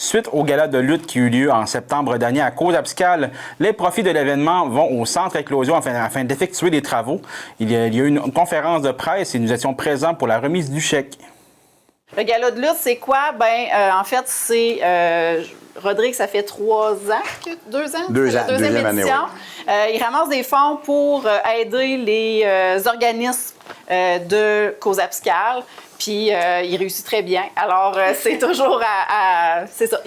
Suite au gala de lutte qui eut lieu en septembre dernier à Cause-Abscale, les profits de l'événement vont au centre Éclosion afin d'effectuer des travaux. Il y a eu une conférence de presse et nous étions présents pour la remise du chèque. Le gala de lutte, c'est quoi? En fait, c'est... Rodrigue, ça fait 3 ans, 2 ans? 2 ans, deuxième année, édition. oui. Il ramasse des fonds pour aider les organismes de Cause-Abscale. Puis il réussit très bien. Alors, c'est toujours c'est ça.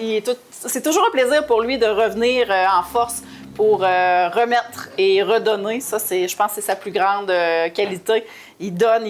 C'est toujours un plaisir pour lui de revenir en force pour remettre et redonner. Ça, je pense que c'est sa plus grande qualité. Il donne.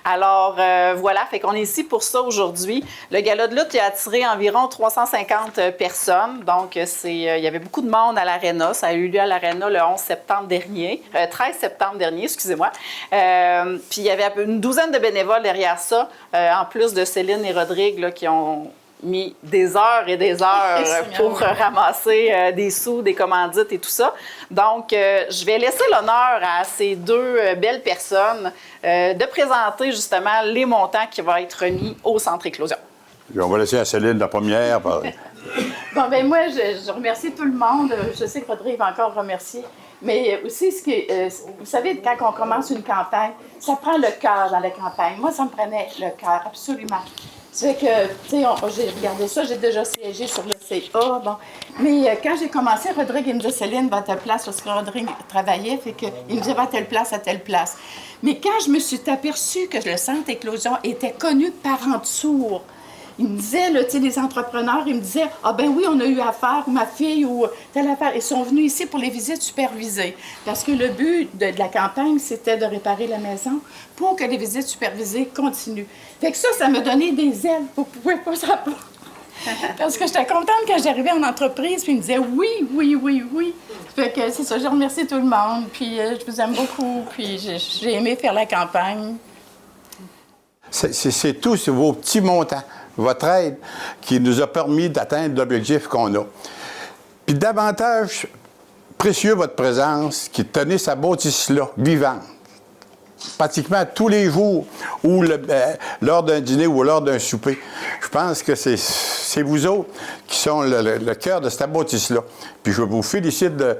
Alors, voilà, fait qu'on est ici pour ça aujourd'hui. Le gala de lutte, il a attiré environ 350 personnes. Donc, il y avait beaucoup de monde à l'Arena. Ça a eu lieu à l'Arena le 11 septembre dernier. 13 septembre dernier, excusez-moi. Puis, il y avait une douzaine de bénévoles derrière ça, en plus de Céline et Rodrigue, là, qui ont mis des heures et des heures pour ramasser des sous, des commandites et tout ça. Donc, je vais laisser l'honneur à ces 2 belles personnes de présenter justement les montants qui vont être remis au Centre Éclosion. Et on va laisser à Céline la première. Bon, bien moi, je remercie tout le monde. Je sais que Rodrigue va encore remercier. Mais aussi, vous savez, quand on commence une campagne, ça prend le cœur dans la campagne. Moi, ça me prenait le cœur, absolument. C'est que, tu sais, j'ai regardé ça, j'ai déjà siégé sur le CA, bon. Mais quand j'ai commencé, Rodrigue, il me disait, Céline, va à telle place, parce que Rodrigue travaillait, fait que, il me disait, va à telle place. Mais quand je me suis aperçue que le Centre Éclosion était connu par en dessous, il me disait, tu sais, les entrepreneurs, ils me disaient, ah ben oui, on a eu affaire, ma fille ou telle affaire. Ils sont venus ici pour les visites supervisées. Parce que le but de la campagne, c'était de réparer la maison pour que les visites supervisées continuent. Fait que ça me donnait des ailes. Vous pouvez pas savoir. Parce que j'étais contente quand j'arrivais en entreprise, puis ils me disaient oui. Fait que c'est ça, je remercie tout le monde, puis je vous aime beaucoup, puis j'ai aimé faire la campagne. C'est tous vos petits montants, votre aide, qui nous a permis d'atteindre l'objectif qu'on a. Puis davantage précieux, votre présence, qui tenait sa bâtisse-là, vivante. Pratiquement tous les jours, ou lors d'un dîner ou lors d'un souper. Je pense que c'est vous autres qui sont le cœur de cette bâtisse-là. Puis je vous félicite de...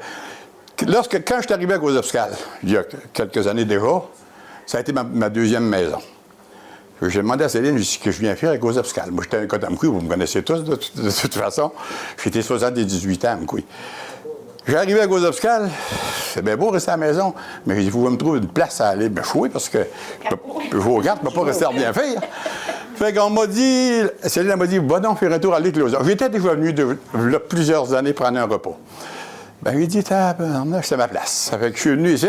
Quand je suis arrivé à Cause-Abscale, il y a quelques années déjà, ça a été ma deuxième maison. J'ai demandé à Céline, je dis, ce que je viens faire à Cause-Abscale. Moi, j'étais un Cotamcoui, vous me connaissez tous de toute façon. J'étais 78 ans à Mcoui. J'ai arrivé à Cause-Abscale, c'est bien beau rester à la maison, mais il faut me trouver une place à aller me chouer parce que je vous regarde, je ne peux pas rester à rien faire. Fait qu'on m'a dit, Céline m'a dit, va donc faire un tour à l'Éclosion. J'étais déjà venu de plusieurs années prendre un repas. Ben, il dit, c'est ma place. Ça fait que je suis venu ici,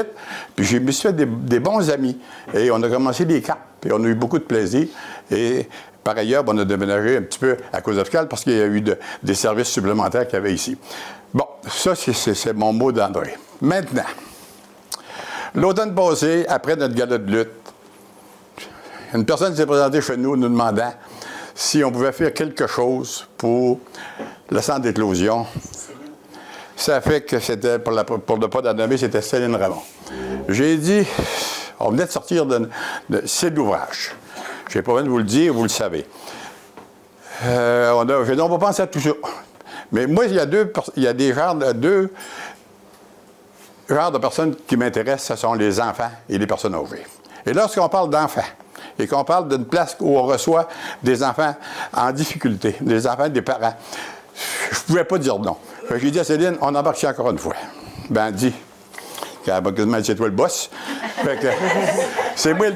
puis je me suis fait des bons amis. Et on a commencé des camps, puis on a eu beaucoup de plaisir. Et par ailleurs, on a déménagé un petit peu à Cause-Abscale parce qu'il y a eu des services supplémentaires qu'il y avait ici. Bon, ça, c'est mon mot d'André. Maintenant, l'automne passé, après notre gala de lutte, une personne s'est présentée chez nous demandant si on pouvait faire quelque chose pour le centre d'éclosion. Ça fait que c'était, pour ne pas la nommer, c'était Céline Ramon. J'ai dit, on venait de sortir c'est de l'ouvrage. Je n'ai pas besoin de vous le dire, vous le savez. On va penser à tout ça. Mais moi, il y a deux genres de personnes qui m'intéressent, ce sont les enfants et les personnes âgées. Et lorsqu'on parle d'enfants, et qu'on parle d'une place où on reçoit des enfants en difficulté, des enfants des parents, je ne pouvais pas dire non. J'ai dit à Céline, on embarque ici encore une fois. Ben, elle dit, c'est toi le boss. C'est moi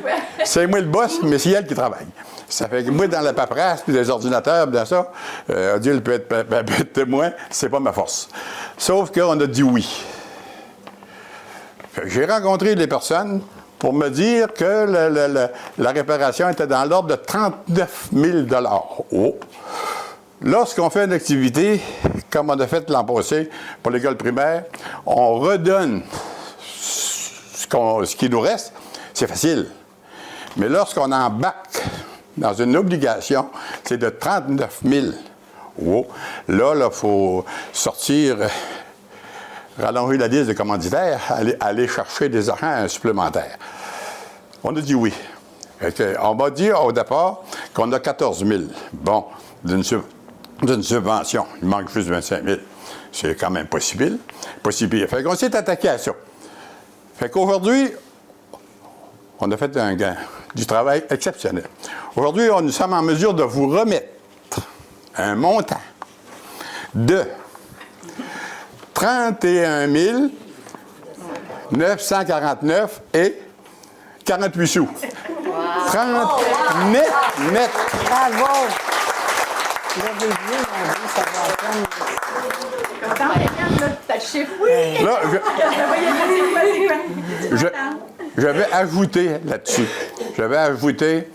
le boss, mais c'est elle qui travaille. Ça fait que moi, dans la paperasse, puis les ordinateurs, dans ça, Odile peut être témoin, c'est pas ma force. Sauf qu'on a dit oui. J'ai rencontré les personnes pour me dire que la réparation était dans l'ordre de 39 000 $. Oh. Lorsqu'on fait une activité, comme on a fait l'an passé pour l'école primaire, on redonne ce qui nous reste, c'est facile. Mais lorsqu'on embarque dans une obligation, c'est de 39 000 €. Oh. Là, il faut sortir, rallonger la liste de commanditaires, aller chercher des argents supplémentaires. On a dit oui. On m'a dit au départ qu'on a 14 000. Bon, d'une subvention. Il manque juste 25 000. C'est quand même pas si pire. Pas si pire. Fait qu'on s'est attaqué à ça. Fait qu'aujourd'hui, on a fait du travail exceptionnel. Aujourd'hui, nous sommes en mesure de vous remettre un montant de 31 949 et 48 sous. 30 net. Bravo! L'avez vu, mon Dieu, ça va attendre. Quand regarde, là, t'as le chiffre. Oui! Là, je vais ajouter là-dessus. Je vais ajouter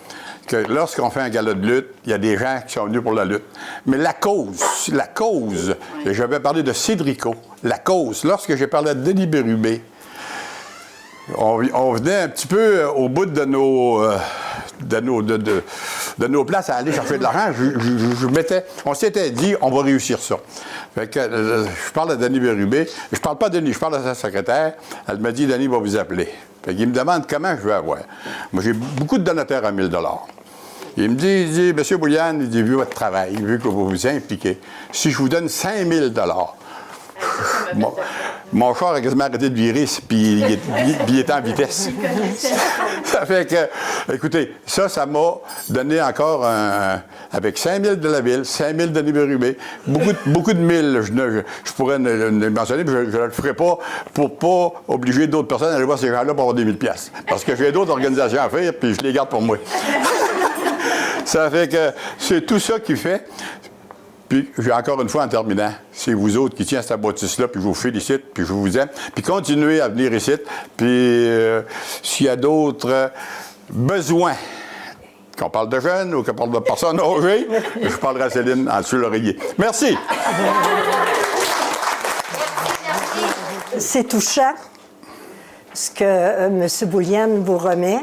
que lorsqu'on fait un gala de lutte, il y a des gens qui sont venus pour la lutte. Mais la cause, et je vais parler de Cédrico, la cause, lorsque j'ai parlé de Denis Bérubé, on venait un petit peu au bout de nos places à aller chercher de l'argent. On s'était dit, on va réussir ça. Fait que, je parle à Denis Bérubé. Je parle pas de Denis, je parle à sa secrétaire. Elle m'a dit, Denis va vous appeler. Fait qu'il me demande comment je veux avoir. Moi, j'ai beaucoup de donateurs à 1 000 $. Il me dit, Monsieur Bouliane, il dit, vu votre travail, vu que vous vous impliquez, si je vous donne 5 000 $, mon char a quasiment arrêté de virer, puis il était en vitesse. Ça fait que, écoutez, ça m'a donné encore avec 5 000 de la ville, 5 000 de Bérubé, beaucoup de milles, je pourrais le mentionner, puis je ne le ferai pas pour pas obliger d'autres personnes à aller voir ces gens-là pour avoir des 1 000 $. Parce que j'ai d'autres organisations à faire, puis je les garde pour moi. Ça fait que c'est tout ça qui fait. Puis, j'ai encore une fois en terminant, c'est vous autres qui tiens à cette bâtisse-là, puis je vous félicite, puis je vous aime. Puis continuez à venir ici. Puis, s'il y a d'autres besoins, qu'on parle de jeunes ou qu'on parle de personnes âgées, je parlerai à Céline en dessous de l'oreiller. Merci. C'est touchant ce que M. Bouliane vous remet,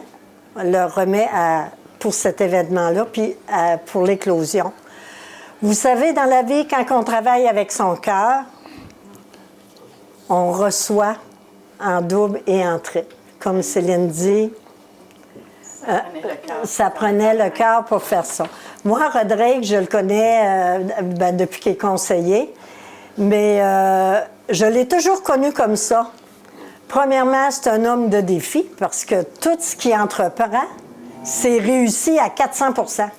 pour cet événement-là, puis pour l'éclosion. Vous savez, dans la vie, quand on travaille avec son cœur, on reçoit en double et en triple. Comme Céline dit, ça prenait le cœur pour faire ça. Moi, Rodrigue, je le connais depuis qu'il est conseiller, mais je l'ai toujours connu comme ça. Premièrement, c'est un homme de défi, parce que tout ce qu'il entreprend, c'est réussi à 400 %.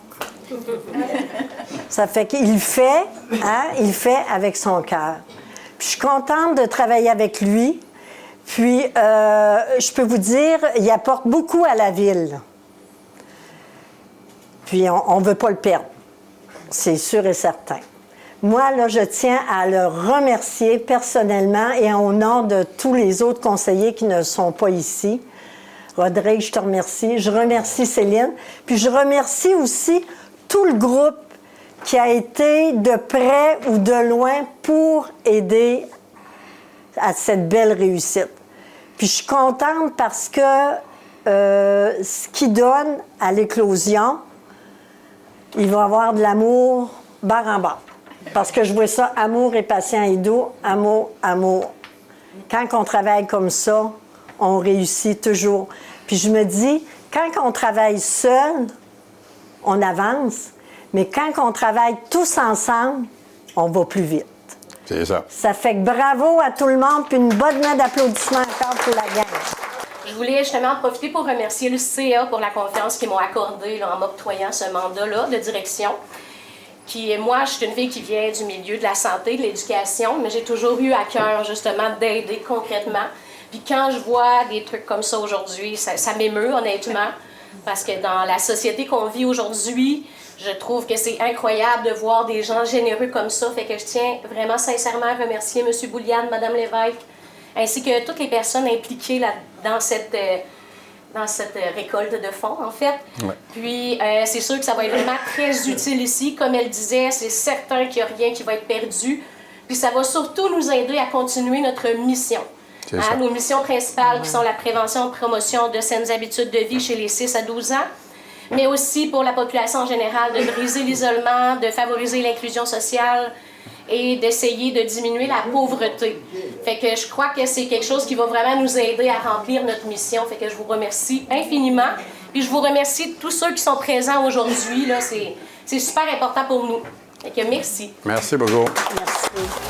Ça fait qu'il fait, il fait avec son cœur. Puis je suis contente de travailler avec lui. Puis, je peux vous dire, il apporte beaucoup à la ville. Puis, on ne veut pas le perdre. C'est sûr et certain. Moi, là, je tiens à le remercier personnellement et au nom de tous les autres conseillers qui ne sont pas ici. Rodrigue, je te remercie. Je remercie Céline. Puis, je remercie aussi tout le groupe qui a été de près ou de loin pour aider à cette belle réussite. Puis je suis contente parce que ce qu'il donne à l'éclosion, il va avoir de l'amour barre en bas. Parce que je vois ça, amour et patient et doux, amour, amour. Quand on travaille comme ça, on réussit toujours. Puis je me dis, quand on travaille seul, on avance, mais quand on travaille tous ensemble, on va plus vite. C'est ça. Ça fait que bravo à tout le monde, puis une bonne main d'applaudissements encore pour la gang. Je voulais justement en profiter pour remercier le CA pour la confiance qu'ils m'ont accordée là, en m'octroyant ce mandat-là de direction. Moi, je suis une fille qui vient du milieu de la santé, de l'éducation, mais j'ai toujours eu à cœur justement d'aider concrètement. Puis quand je vois des trucs comme ça aujourd'hui, ça m'émeut honnêtement. Parce que dans la société qu'on vit aujourd'hui, je trouve que c'est incroyable de voir des gens généreux comme ça. Fait que je tiens vraiment sincèrement à remercier M. Bouliane, Mme Lévesque, ainsi que toutes les personnes impliquées dans cette récolte de fonds, en fait. Ouais. Puis, c'est sûr que ça va être vraiment très utile ici. Comme elle disait, c'est certain qu'il n'y a rien qui va être perdu. Puis, ça va surtout nous aider à continuer notre mission. Nos missions principales qui sont la prévention et promotion de saines habitudes de vie chez les 6 à 12 ans, mais aussi pour la population en général, de briser l'isolement, de favoriser l'inclusion sociale et d'essayer de diminuer la pauvreté. Fait que je crois que c'est quelque chose qui va vraiment nous aider à remplir notre mission. Fait que je vous remercie infiniment. Puis je vous remercie tous ceux qui sont présents aujourd'hui. Là, c'est super important pour nous. Fait que merci. Merci beaucoup. Merci.